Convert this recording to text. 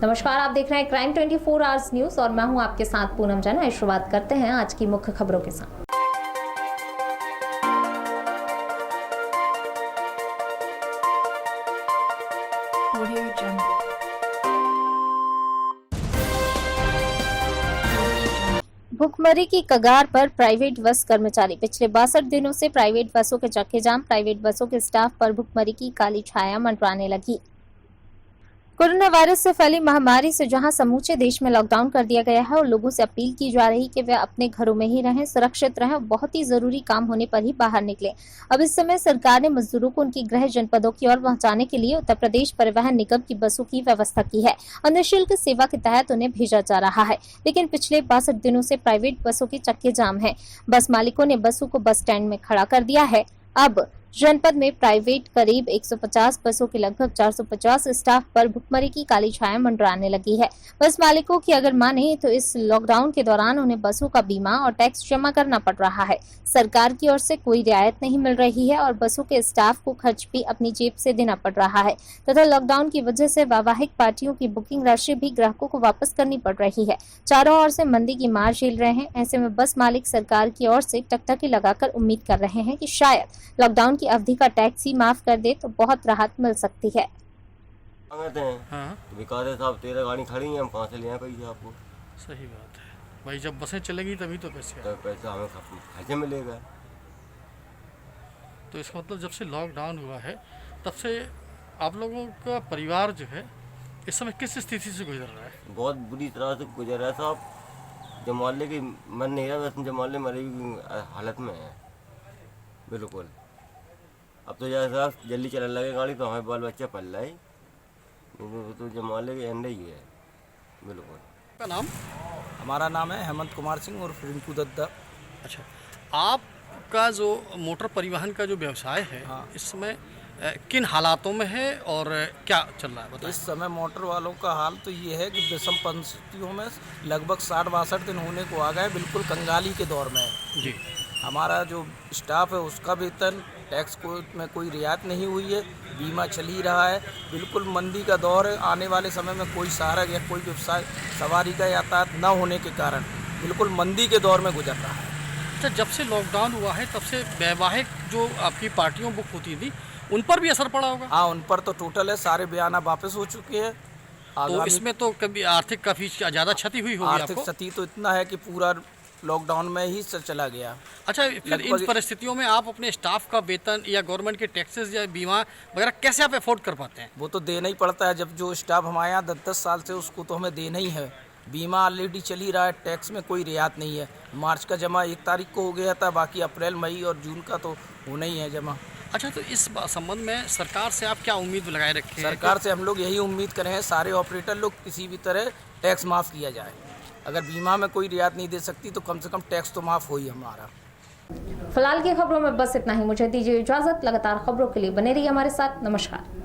नमस्कार, आप देख रहे हैं क्राइम 24 आवर्स न्यूज और मैं हूं आपके साथ पूनम जैन। शुरुआत करते हैं आज की मुख्य खबरों के साथ। भुखमरी की कगार पर प्राइवेट बस कर्मचारी। पिछले 62 दिनों से प्राइवेट बसों के चक्के जाम। प्राइवेट बसों के स्टाफ पर भुखमरी की काली छाया मंडराने लगी। कोरोना वायरस से फैली महामारी से जहां समूचे देश में लॉकडाउन कर दिया गया है और लोगों से अपील की जा रही कि वे अपने घरों में ही रहें, सुरक्षित रहें और बहुत ही जरूरी काम होने पर ही बाहर निकलें। अब इस समय सरकार ने मजदूरों को उनकी गृह जनपदों की ओर पहुंचाने के लिए उत्तर प्रदेश परिवहन निगम की बसों की व्यवस्था की है और निःशुल्क सेवा के तहत उन्हें भेजा जा रहा है। लेकिन पिछले 62 दिनों से प्राइवेट बसों के चक्के जाम है। बस मालिकों ने बसों को बस स्टैंड में खड़ा कर दिया है। अब जनपद में प्राइवेट करीब 150 बसों के लगभग 450 स्टाफ पर भुखमरी की काली छाया मंडराने लगी है। बस मालिकों की अगर माने तो इस लॉकडाउन के दौरान उन्हें बसों का बीमा और टैक्स जमा करना पड़ रहा है। सरकार की ओर से कोई रियायत नहीं मिल रही है और बसों के स्टाफ को खर्च भी अपनी जेब से देना पड़ रहा है तथा लॉकडाउन की वजह से वैवाहिक पार्टियों की बुकिंग राशि भी ग्राहकों को वापस करनी पड़ रही है। चारों ओर से मंदी की मार झेल रहे हैं। ऐसे में बस मालिक सरकार की ओर से टकटकी लगाकर उम्मीद कर रहे हैं कि शायद लॉकडाउन की अवधि का टैक्स ही माफ कर दे तो बहुत राहत मिल सकती है। विकास साहब 13 गाड़ी खड़ी हैं, हम कहाँ से ले आए पैसे आपको? सही बात है भाई, जब बसें चलेगी तभी तो पैसा हमें खर्चे मिलेगा। तो इसका मतलब जब से लॉकडाउन हुआ है तब से आप लोगों का परिवार जो है इस समय किस स्थिति से गुजर रहा है? बहुत बुरी तरह से गुजर रहा है साहब। जब मोहल्ले की मन नहीं रहा, वैसे जब मोहल्ले मरी हालत में है बिल्कुल। अब तो जैसा जल्दी चलने लगे गाड़ी तो हमें बाल बच्चा पल रहा है, तो जमाले के अंडे ही है बिल्कुल। का नाम? हमारा नाम है हेमंत कुमार सिंह और रिंकू दत्ता। अच्छा, आपका जो मोटर परिवहन का जो व्यवसाय है हाँ। इस समय किन हालातों में है और क्या चल रहा है बताइए? इस समय मोटर वालों का हाल तो ये है कि विषम परिस्थितियों में लगभग 60-62 दिन होने को आ गए, बिल्कुल कंगाली के दौर में है जी। हमारा जो स्टाफ है उसका वेतन टैक्स को में कोई रियायत नहीं हुई है, बीमा चल ही रहा है। बिल्कुल मंदी का दौर है। आने वाले समय में कोई सहारा या कोई व्यवसाय सवारी का यातायात न होने के कारण बिल्कुल मंदी के दौर में गुजर रहा है। अच्छा, जब से लॉकडाउन हुआ है तब से वैवाहिक जो आपकी पार्टियां बुक होती थी उन पर भी असर पड़ा होगा? हाँ, उन पर तो टोटल है, सारे बयाना वापस हो चुके हैं। तो इसमें तो कभी आर्थिक काफ़ी ज़्यादा क्षति हुई होगी आर्थिक क्षति तो इतना है कि पूरा लॉकडाउन में ही चला गया। अच्छा, फिर इन परिस्थितियों में आप अपने स्टाफ का वेतन या गवर्नमेंट के टैक्सेस या बीमा वगैरह कैसे आप अफोर्ड कर पाते हैं? वो तो देना ही पड़ता है। जब जो स्टाफ हमारे यहाँ 10-10 साल से उसको तो हमें देना ही है। बीमा ऑलरेडी चल ही रहा है, टैक्स में कोई रियायत नहीं है। मार्च का जमा 1 तारीख को हो गया था, बाकी अप्रैल मई और जून का तो होना ही है जमा। अच्छा, तो इस संबंध में सरकार से आप क्या उम्मीद लगाए रखे हैं? सरकार से हम लोग यही उम्मीद करें हैं सारे ऑपरेटर लोग किसी भी तरह टैक्स माफ़ किया जाए। अगर बीमा में कोई रियायत नहीं दे सकती तो कम से कम टैक्स तो माफ़ हो ही हमारा। फिलहाल की खबरों में बस इतना ही। मुझे दीजिए इजाजत। लगातार खबरों के लिए बने रहिए हमारे साथ। नमस्कार।